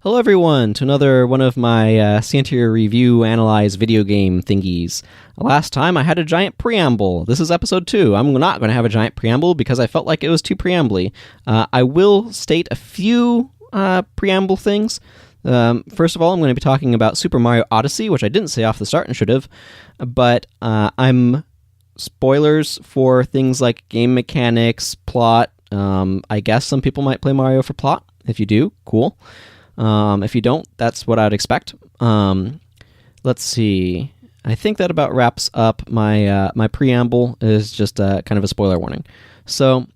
Hello everyone, to another one of my Sientir review analyze video game thingies. Last time I had a giant preamble. This is episode 2. I'm not going to have a giant preamble because I felt like it was too preambly. I will state a few preamble things. First of all, I'm going to be talking about Super Mario Odyssey, which I didn't say off the start and should have, but I'm spoilers for things like game mechanics, plot. I guess some people might play Mario for plot. If you do, cool. If you don't, that's what I'd expect. Let's see. I think that about wraps up my my preamble. Is just kind of a spoiler warning. So,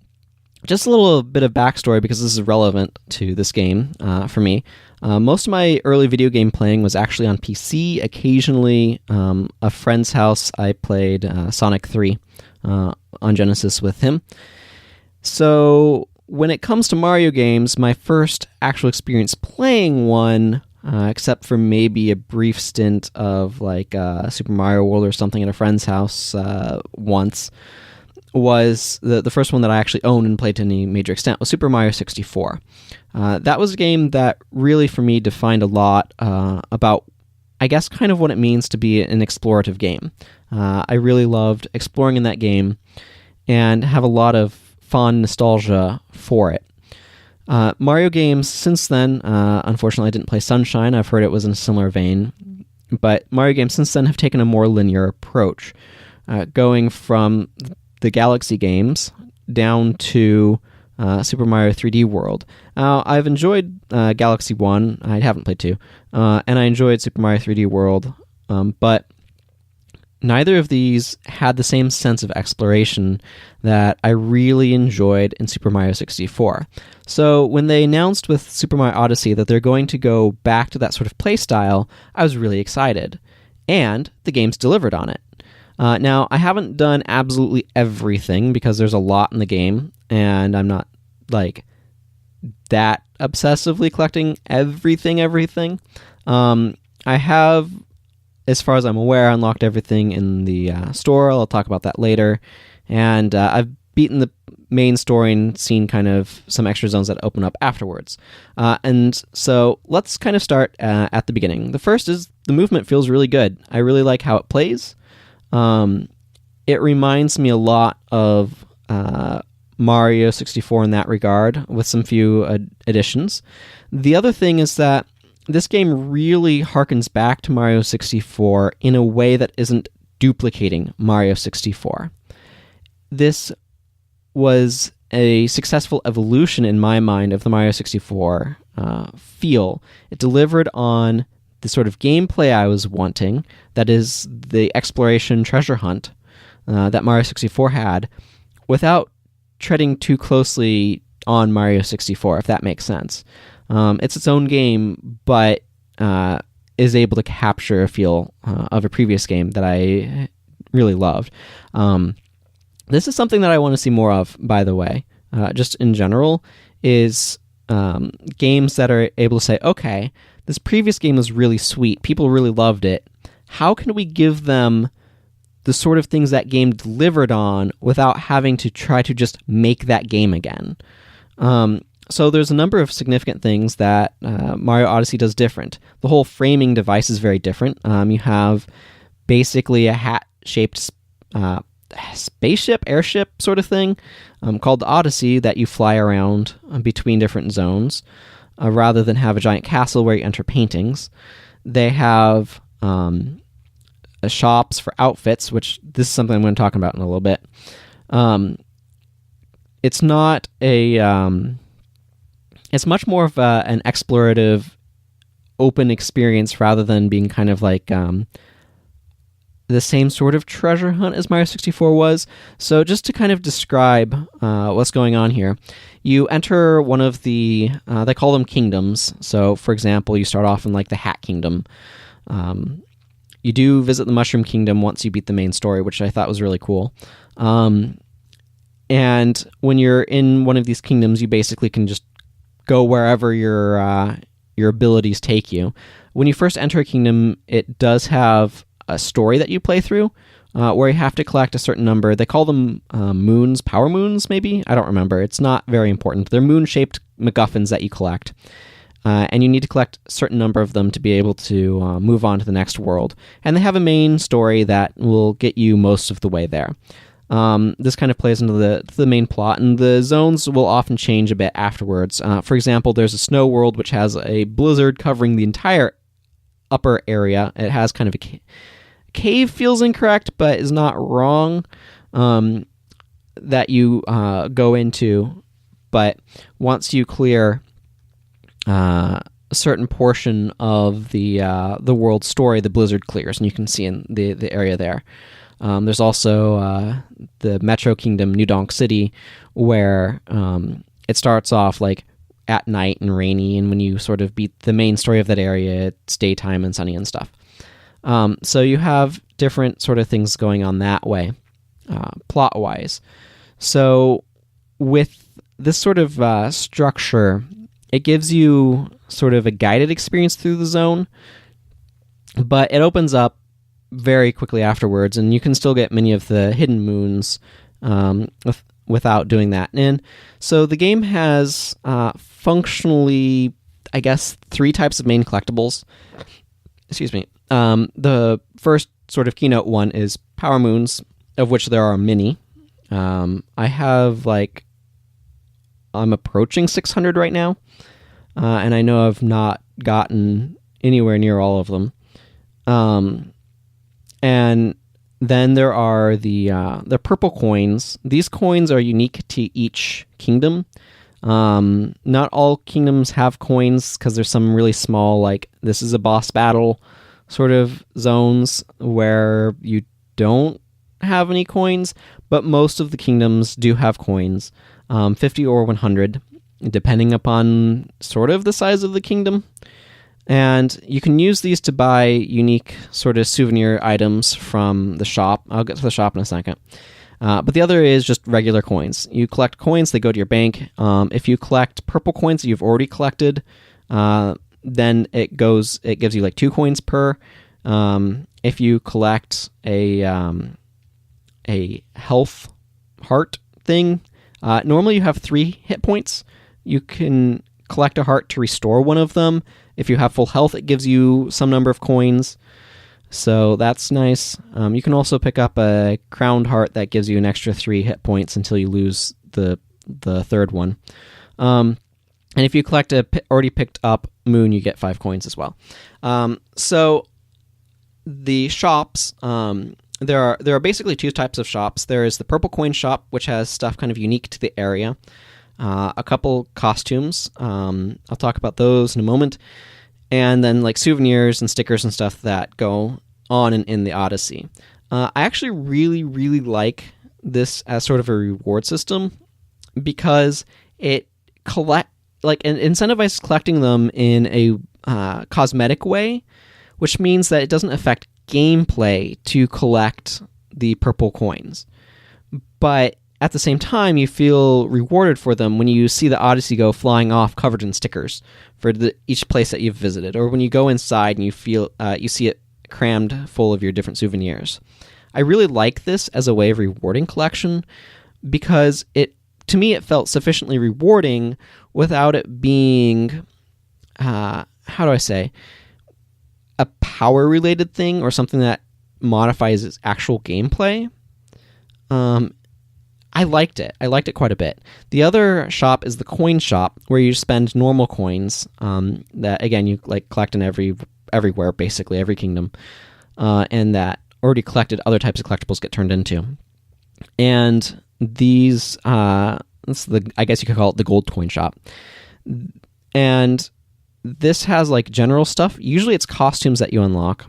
just a little bit of backstory because this is relevant to this game for me. Most of my early video game playing was actually on PC. Occasionally, a friend's house, I played Sonic 3 on Genesis with him. So, when it comes to Mario games, my first actual experience playing one, except for maybe a brief stint of like Super Mario World or something at a friend's house once, was the first one that I actually owned and played to any major extent was Super Mario 64. That was a game that really, for me, defined a lot about, I guess, kind of what it means to be an explorative game. I really loved exploring in that game and have a lot of fond nostalgia for it. Mario games since then, unfortunately I didn't play Sunshine, I've heard it was in a similar vein, but Mario games since then have taken a more linear approach, going from the Galaxy games down to Super Mario 3D World. I've enjoyed Galaxy 1, I haven't played 2, and I enjoyed Super Mario 3D World, but neither of these had the same sense of exploration that I really enjoyed in Super Mario 64. So when they announced with Super Mario Odyssey that they're going to go back to that sort of play style, I was really excited. And the game's delivered on it. Now, I haven't done absolutely everything because there's a lot in the game, and I'm not, like, that obsessively collecting everything. I have, as far as I'm aware, unlocked everything in the store. I'll talk about that later. And I've beaten the main story and seen kind of some extra zones that open up afterwards. And so let's kind of start at the beginning. The first is the movement feels really good. I really like how it plays. It reminds me a lot of Mario 64 in that regard, with some few additions. The other thing is that this game really harkens back to Mario 64 in a way that isn't duplicating Mario 64. This was a successful evolution in my mind of the Mario 64 feel. It delivered on the sort of gameplay I was wanting, that is the exploration treasure hunt that Mario 64 had, without treading too closely on Mario 64, if that makes sense. It's its own game, but is able to capture a feel of a previous game that I really loved. This is something that I want to see more of, by the way, just in general, is games that are able to say, okay, this previous game was really sweet, people really loved it, how can we give them the sort of things that game delivered on without having to try to just make that game again? So there's a number of significant things that Mario Odyssey does different. The whole framing device is very different. You have basically a hat-shaped spaceship, airship sort of thing called the Odyssey that you fly around between different zones rather than have a giant castle where you enter paintings. They have shops for outfits, which this is something I'm going to talk about in a little bit. It's not a... It's much more of an explorative, open experience rather than being kind of like the same sort of treasure hunt as Mario 64 was. So just to kind of describe what's going on here, you enter one of the, they call them kingdoms. So, for example, you start off in like the Hat Kingdom. You do visit the Mushroom Kingdom once you beat the main story, which I thought was really cool. And when you're in one of these kingdoms, you basically can just go wherever your abilities take you. When you first enter a kingdom, it does have a story that you play through, where you have to collect a certain number. They call them moons, power moons, maybe? I don't remember. It's not very important. They're moon-shaped MacGuffins that you collect. and you need to collect a certain number of them to be able to move on to the next world. And they have a main story that will get you most of the way there. This kind of plays into the main plot, and the zones will often change a bit afterwards. For example, there's a snow world which has a blizzard covering the entire upper area. It has kind of a cave, feels incorrect, but is not wrong, that you go into. But once you clear a certain portion of the world story, the blizzard clears, and you can see in the area there. There's also the Metro Kingdom, New Donk City, where it starts off like at night and rainy, and when you sort of beat the main story of that area, it's daytime and sunny and stuff. So you have different sort of things going on that way, plot-wise. So with this sort of structure, it gives you sort of a guided experience through the zone, but it opens up very quickly afterwards, and you can still get many of the hidden moons without doing that. And so the game has functionally, I guess, 3 types of main collectibles. Excuse me. The first sort of keynote one is power moons, of which there are many. I have I'm approaching 600 right now, and I know I've not gotten anywhere near all of them. And then there are the purple coins. These coins are unique to each kingdom. Not all kingdoms have coins, because there's some really small, like this is a boss battle sort of zones where you don't have any coins, but most of the kingdoms do have coins, 50 or 100, depending upon sort of the size of the kingdom. And you can use these to buy unique sort of souvenir items from the shop. I'll get to the shop in a second. But the other is just regular coins. You collect coins, they go to your bank. If you collect purple coins that you've already collected, then it gives you like 2 coins per. If you collect a health heart thing, normally you have 3 hit points. You can collect a heart to restore one of them. If you have full health, it gives you some number of coins, so that's nice. You can also pick up a crowned heart that gives you an extra 3 hit points until you lose the third one. And if you collect a already picked up moon, you get 5 coins as well. So the shops, there are basically 2 types of shops. There is the purple coin shop, which has stuff kind of unique to the area. A couple costumes. I'll talk about those in a moment. And then like souvenirs and stickers and stuff that go on in the Odyssey. I actually really, really like this as sort of a reward system, because it incentivizes collecting them in a cosmetic way, which means that it doesn't affect gameplay to collect the purple coins. But at the same time, you feel rewarded for them when you see the Odyssey go flying off covered in stickers for each place that you've visited, or when you go inside and you see it crammed full of your different souvenirs. I really like this as a way of rewarding collection, because to me it felt sufficiently rewarding without it being, how do I say, a power-related thing or something that modifies its actual gameplay. I liked it. I liked it quite a bit. The other shop is the coin shop, where you spend normal coins that, again, you collect in everywhere, basically, every kingdom, and that already collected other types of collectibles get turned into. And these, I guess you could call it the gold coin shop. And this has general stuff. Usually it's costumes that you unlock.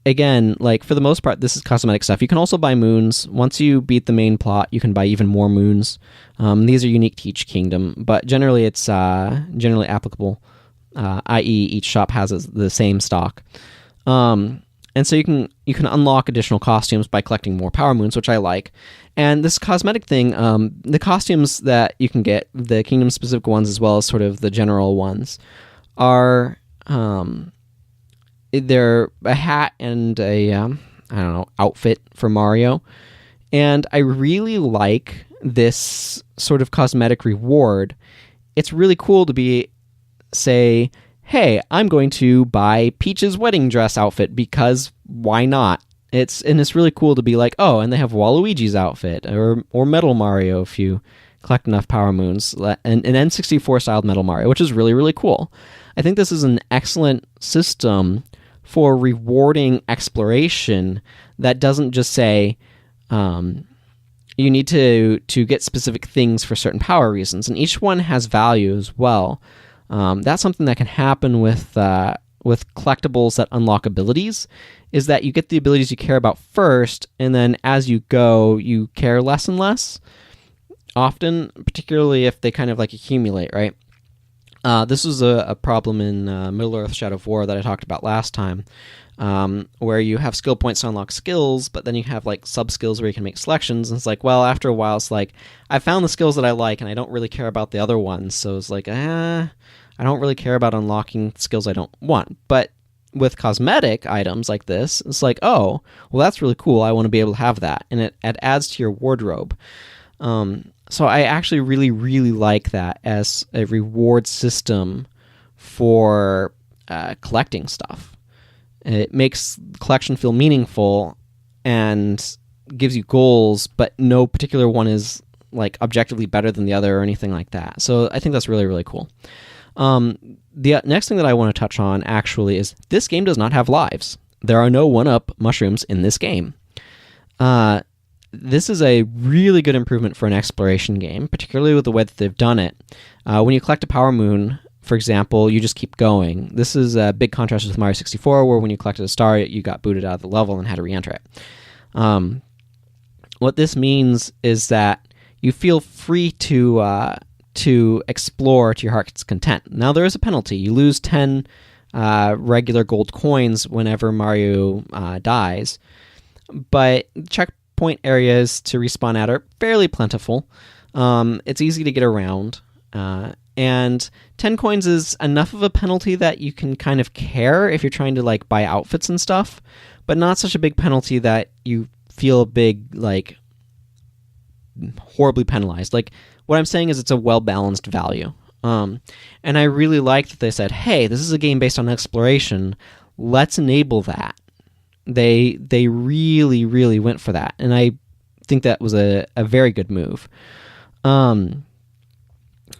Again, for the most part, this is cosmetic stuff. You can also buy moons. Once you beat the main plot, you can buy even more moons. These are unique to each kingdom, but generally it's generally applicable, i.e. each shop has the same stock. And so you can unlock additional costumes by collecting more power moons, which I like. And this cosmetic thing, the costumes that you can get, the kingdom-specific ones as well as sort of the general ones, are... they're a hat and a outfit for Mario, and I really like this sort of cosmetic reward it's really cool to say, hey, I'm going to buy Peach's wedding dress outfit because why not? It's really cool to be like, oh, and they have Waluigi's outfit or Metal Mario if you collect enough Power Moons, an N64 styled Metal Mario, which is really, really cool. I think this is an excellent system for rewarding exploration that doesn't just say you need to get specific things for certain power reasons, and each one has value as well. That's something that can happen with collectibles that unlock abilities, is that you get the abilities you care about first, and then as you go, you care less and less, often, particularly if they kind of like accumulate, right? This was a problem in Middle-earth Shadow of War that I talked about last time, where you have skill points to unlock skills, but then you have like sub-skills where you can make selections, and it's like, well, after a while, it's like, I found the skills that I like, and I don't really care about the other ones, so it's like, I don't really care about unlocking skills I don't want. But with cosmetic items like this, it's like, oh, well, that's really cool. I want to be able to have that. And it adds to your wardrobe. So I actually really, really like that as a reward system for collecting stuff. It makes the collection feel meaningful and gives you goals, but no particular one is like objectively better than the other or anything like that. So I think that's really, really cool. The next thing that I want to touch on actually is this game does not have lives. There are no 1-up mushrooms in this game. This is a really good improvement for an exploration game, particularly with the way that they've done it. When you collect a Power Moon, for example, you just keep going. This is a big contrast with Mario 64, where when you collected a star, you got booted out of the level and had to re-enter it. What this means is that you feel free to explore to your heart's content. Now, there is a penalty. You lose 10 regular gold coins whenever Mario dies, but checkpoint areas to respawn at are fairly plentiful. It's easy to get around, and 10 coins is enough of a penalty that you can kind of care if you're trying to like buy outfits and stuff, but not such a big penalty that you feel big, like horribly penalized. Like, what I'm saying is it's a well-balanced value. And I really like that they said, hey, this is a game based on exploration. Let's enable that. They really, really went for that. And I think that was a very good move.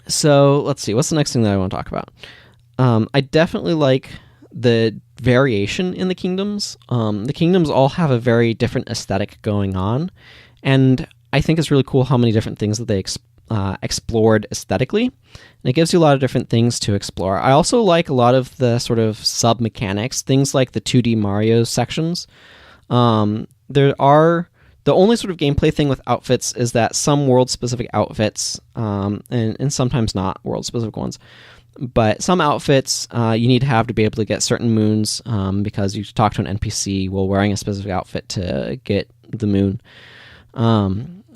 So let's see. What's the next thing that I want to talk about? I definitely like the variation in the kingdoms. The kingdoms all have a very different aesthetic going on. And I think it's really cool how many different things that they explored aesthetically, and it gives you a lot of different things to explore. I also like a lot of the sort of sub-mechanics, things like the 2D Mario sections. There are... The only sort of gameplay thing with outfits is that some world-specific outfits, and sometimes not world-specific ones, but some outfits you need to have to be able to get certain moons, because you talk to an NPC while wearing a specific outfit to get the moon.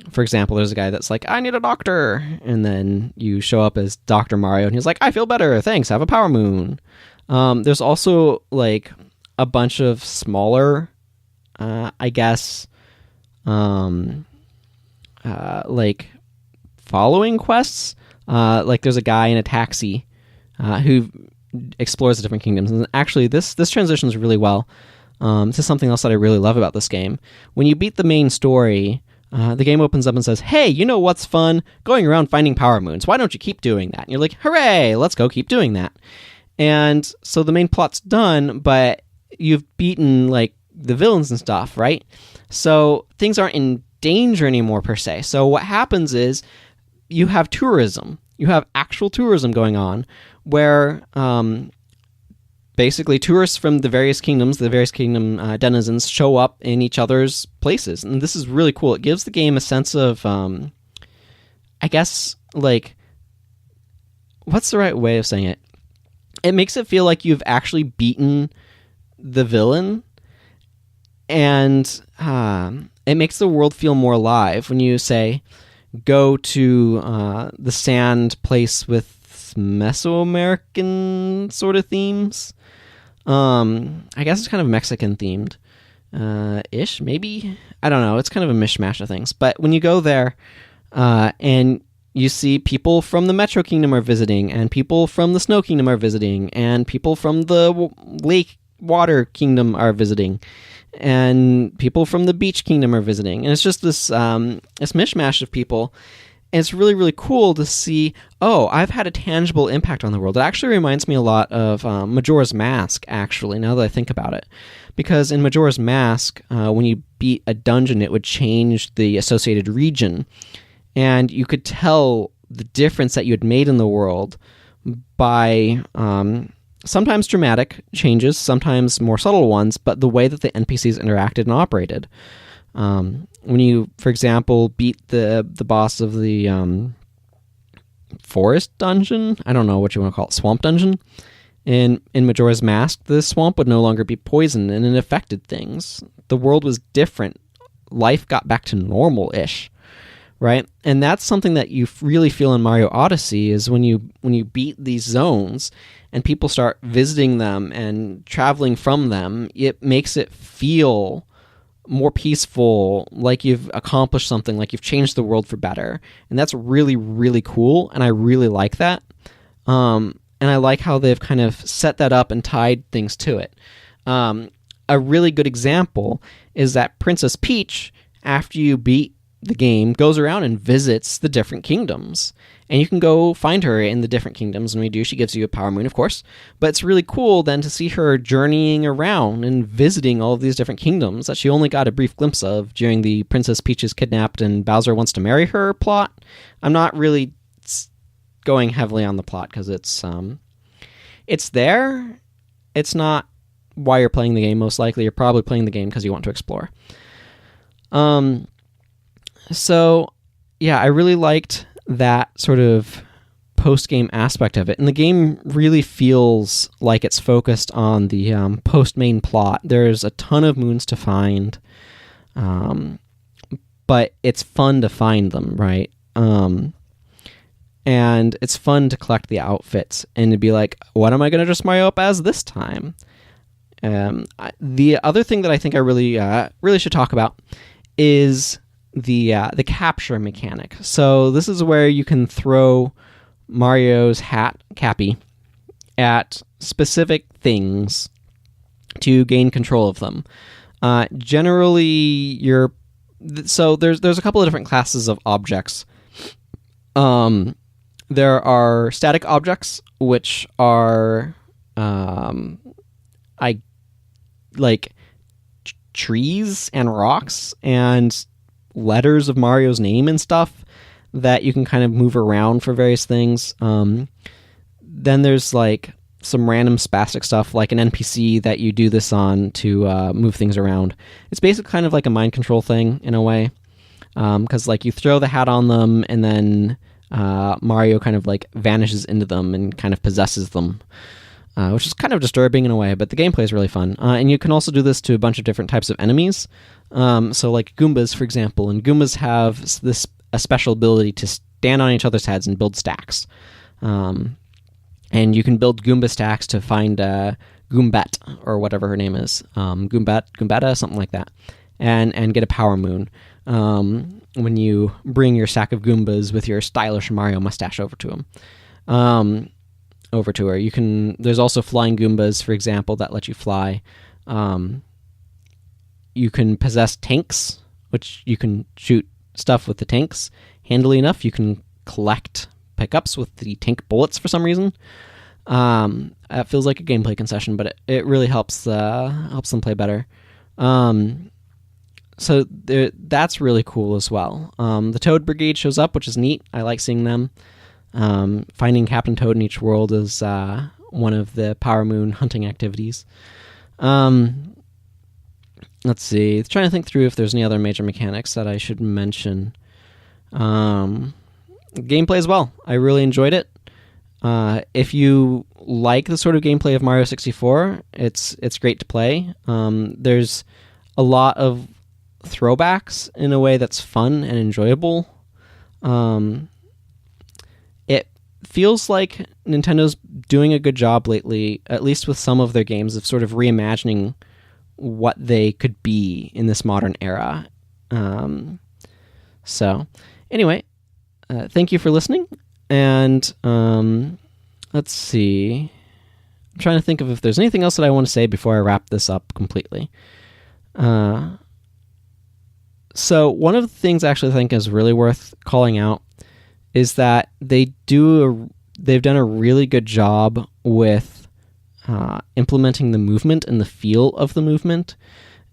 For example, there's a guy that's like, I need a doctor, and then you show up as Dr. Mario, and he's like, I feel better, thanks, have a Power Moon. There's also like a bunch of smaller, I guess, like following quests. Like there's a guy in a taxi who explores the different kingdoms, and actually this transitions really well to something else that I really love about this game. When you beat the main story, the game opens up and says, hey, you know what's fun? Going around finding Power Moons. Why don't you keep doing that? And you're like, hooray, let's go keep doing that. And so the main plot's done, but you've beaten like the villains and stuff, right? So things aren't in danger anymore per se. So what happens is you have tourism. You have actual tourism going on where basically tourists from the various kingdom denizens show up in each other's places. And this is really cool. It gives the game a sense of, I guess, like, what's the right way of saying it? It makes it feel like you've actually beaten the villain, and it makes the world feel more alive when you say, go to the sand place with Mesoamerican sort of themes. I guess it's kind of Mexican themed ish, maybe. I don't know. It's kind of a mishmash of things. But when you go there and you see people from the Metro Kingdom are visiting, and people from the Snow Kingdom are visiting, and people from the Lake Water Kingdom are visiting, and people from the Beach Kingdom are visiting. And it's just this mishmash of people. And it's really, really cool to see, oh, I've had a tangible impact on the world. It actually reminds me a lot of Majora's Mask, actually, now that I think about it. Because in Majora's Mask, when you beat a dungeon, it would change the associated region. And you could tell the difference that you had made in the world by sometimes dramatic changes, sometimes more subtle ones, but the way that the NPCs interacted and operated. When you, for example, beat the boss of the forest dungeon, I don't know what you want to call it, swamp dungeon, in Majora's Mask, the swamp would no longer be poisoned, and it affected things. The world was different. Life got back to normal-ish, right? And that's something that you really feel in Mario Odyssey, is when you beat these zones and people start visiting them and traveling from them, it makes it feel more peaceful, like you've accomplished something, like you've changed the world for better. And that's really, really cool, and I really like that. And I like how they've kind of set that up and tied things to it. A really good example is that Princess Peach, after you beat the game, goes around and visits the different kingdoms. And you can go find her in the different kingdoms, and when you do, she gives you a power moon, of course. But it's really cool then to see her journeying around and visiting all of these different kingdoms that she only got a brief glimpse of during the Princess Peach is kidnapped and Bowser wants to marry her plot. I'm not really going heavily on the plot because it's there. It's not why you're playing the game, most likely. You're probably playing the game because you want to explore. So, yeah, I really liked that sort of post-game aspect of it. And the game really feels like it's focused on the post-main plot. There's a ton of moons to find, but it's fun to find them, right? And it's fun to collect the outfits and to be like, what am I going to dress Mario up as this time? The other thing that I think I really should talk about is the capture mechanic. So this is where you can throw Mario's cappy at specific things to gain control of them. Generally, so there's a couple of different classes of objects. There are static objects, which are trees and rocks and letters of Mario's name and stuff that you can kind of move around for various things. Then there's like some random spastic stuff, like an NPC that you do this on to move things around. It's basically kind of like a mind control thing in a way, because like you throw the hat on them and then Mario kind of like vanishes into them and kind of possesses them. Which is kind of disturbing in a way, but the gameplay is really fun. And you can also do this to a bunch of different types of enemies. So like Goombas, for example, and Goombas have a special ability to stand on each other's heads and build stacks. And you can build Goomba stacks to find Goombet, or whatever her name is. Goombetta, something like that. And get a power moon. When you bring your stack of Goombas with your stylish Mario mustache over to him. Over to her. There's also flying Goombas, for example, that let you fly. You can possess tanks, which you can shoot stuff with the tanks handily enough. You can collect pickups with the tank bullets for some reason. It feels like a gameplay concession, but it really helps them play better. So that's really cool as well. The Toad Brigade shows up, which is neat. I like seeing them. Finding Captain Toad in each world is one of the Power Moon hunting activities. Let's see. Trying to think through if there's any other major mechanics that I should mention. Gameplay as well. I really enjoyed it. If you like the sort of gameplay of Mario 64, it's great to play. There's a lot of throwbacks in a way that's fun and enjoyable. It feels like Nintendo's doing a good job lately, at least with some of their games, of sort of reimagining what they could be in this modern era. So, anyway, thank you for listening. And let's see. I'm trying to think of if there's anything else that I want to say before I wrap this up completely. So one of the things I actually think is really worth calling out is that they've done a really good job with implementing the movement and the feel of the movement.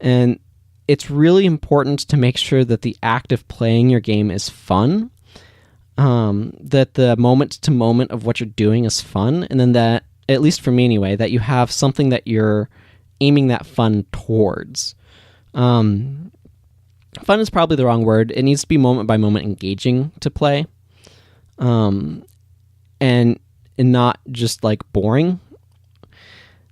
And it's really important to make sure that the act of playing your game is fun, that the moment to moment of what you're doing is fun, and then that, at least for me anyway, that you have something that you're aiming that fun towards. Fun is probably the wrong word. It needs to be moment by moment engaging to play, and not just like boring.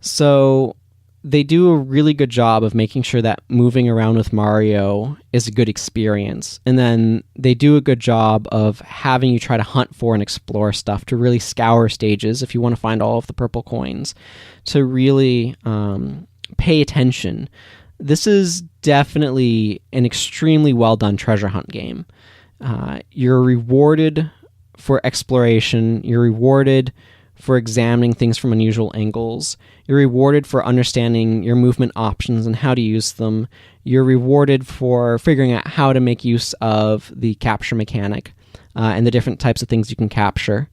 So they do a really good job of making sure that moving around with Mario is a good experience. And then they do a good job of having you try to hunt for and explore stuff, to really scour stages if you want to find all of the purple coins, to really pay attention. This is definitely an extremely well done treasure hunt game. You're rewarded for exploration. You're rewarded for examining things from unusual angles. You're rewarded for understanding your movement options and how to use them. You're rewarded for figuring out how to make use of the capture mechanic and the different types of things you can capture,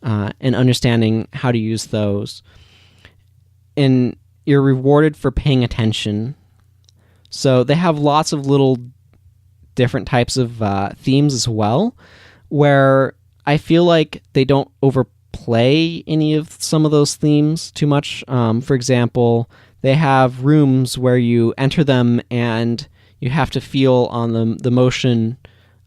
and understanding how to use those. And you're rewarded for paying attention. So they have lots of little different types of themes as well, where I feel like they don't overplay any of some of those themes too much. For example, they have rooms where you enter them and you have to feel on the motion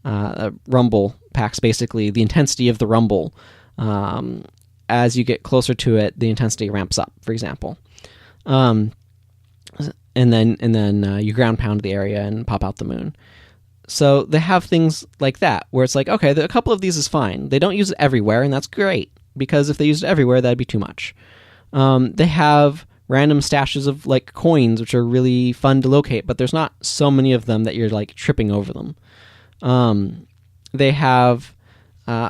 rumble packs, basically the intensity of the rumble. As you get closer to it, the intensity ramps up, for example. And then you ground pound the area and pop out the moon. So they have things like that, where it's like, okay, a couple of these is fine. They don't use it everywhere, and that's great, because if they used it everywhere, that'd be too much. They have random stashes of like coins, which are really fun to locate, but there's not so many of them that you're like tripping over them. They have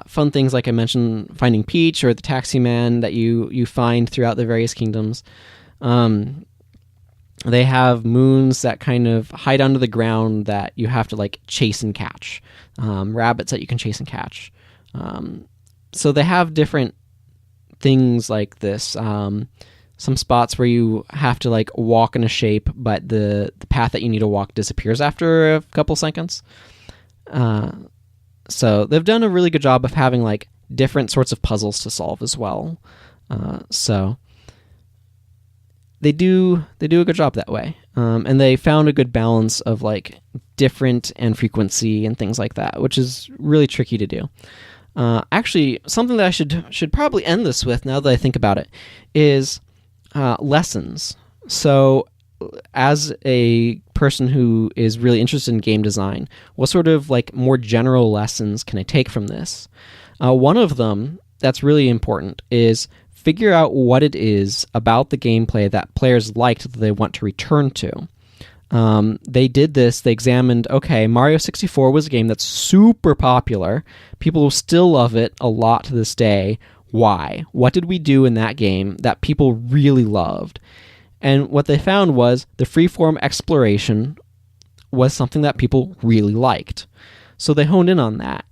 fun things like I mentioned, finding Peach or the taxi man that you find throughout the various kingdoms. They have moons that kind of hide under the ground that you have to like chase and catch. Rabbits that you can chase and catch. So they have different things like this. Some spots where you have to like walk in a shape, but the path that you need to walk disappears after a couple seconds. So they've done a really good job of having like different sorts of puzzles to solve as well. So they do a good job that way. And they found a good balance of like different and frequency and things like that, which is really tricky to do. Actually, something that I should probably end this with, now that I think about it, is lessons. So as a person who is really interested in game design, what sort of like more general lessons can I take from this? One of them that's really important is figure out what it is about the gameplay that players liked that they want to return to. They did this. They examined, okay, Mario 64 was a game that's super popular. People still love it a lot to this day. Why? What did we do in that game that people really loved? And what they found was the freeform exploration was something that people really liked. So they honed in on that.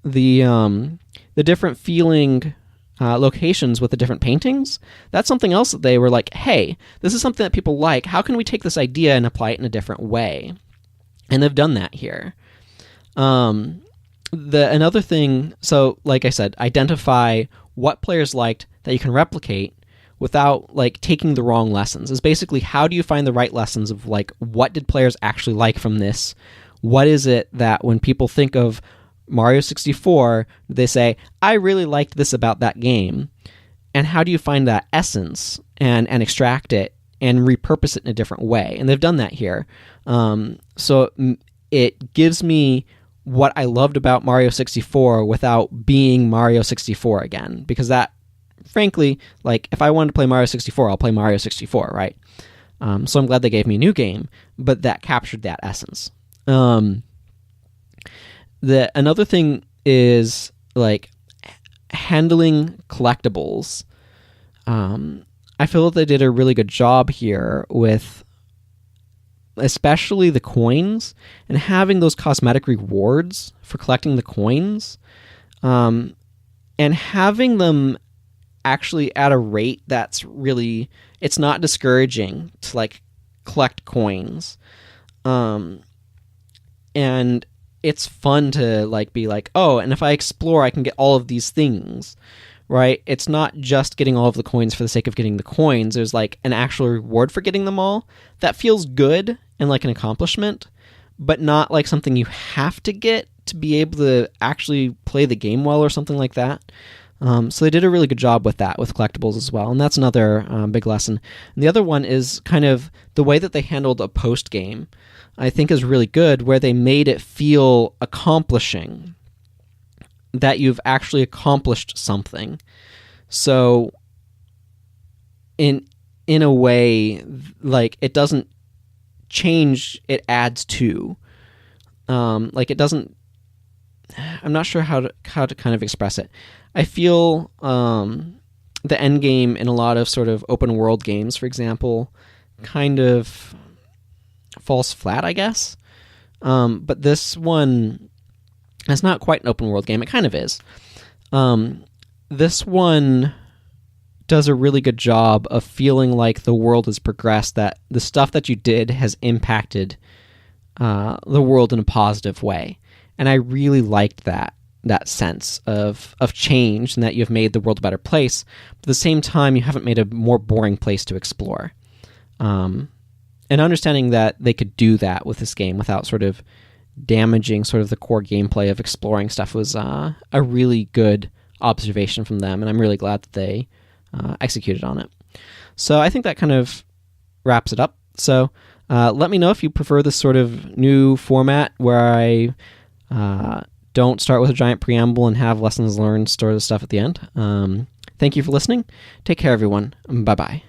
The different feeling locations with the different paintings, that's something else that they were like, hey, this is something that people like. How can we take this idea and apply it in a different way? And they've done that here. Another thing, so like I said, identify what players liked that you can replicate without like taking the wrong lessons. Is basically, how do you find the right lessons of like, what did players actually like from this? What is it that when people think of Mario 64, they say, I really liked this about that game? And how do you find that essence and extract it and repurpose it in a different way? And they've done that here. So it gives me what I loved about Mario 64 without being Mario 64 again. Because that, frankly, like if I wanted to play Mario 64, I'll play Mario 64, right? So I'm glad they gave me a new game, but that captured that essence. Another thing is like handling collectibles. I feel that they did a really good job here with especially the coins and having those cosmetic rewards for collecting the coins, and having them actually at a rate that's really, it's not discouraging to like collect coins. And it's fun to like be like, oh, and if I explore I can get all of these things, right? It's not just getting all of the coins for the sake of getting the coins. There's like an actual reward for getting them all. That feels good and like an accomplishment, but not like something you have to get to be able to actually play the game well or something like that. So they did a really good job with that, with collectibles as well. And that's another big lesson. And the other one is kind of the way that they handled a post game, I think is really good, where they made it feel accomplishing, that you've actually accomplished something. So in a way, like, it doesn't change, it adds to. Like, it doesn't, I'm not sure how to kind of express it. I feel the end game in a lot of sort of open world games, for example, kind of falls flat, I guess. But this one, it's not quite an open world game. It kind of is. This one does a really good job of feeling like the world has progressed, that the stuff that you did has impacted the world in a positive way. And I really liked that sense of change, and that you've made the world a better place. But at the same time, you haven't made a more boring place to explore. And understanding that they could do that with this game without sort of damaging sort of the core gameplay of exploring stuff was a really good observation from them, and I'm really glad that they executed on it. So I think that kind of wraps it up. So let me know if you prefer this sort of new format where I don't start with a giant preamble and have lessons learned, store the stuff at the end. Thank you for listening. Take care, everyone. Bye-bye.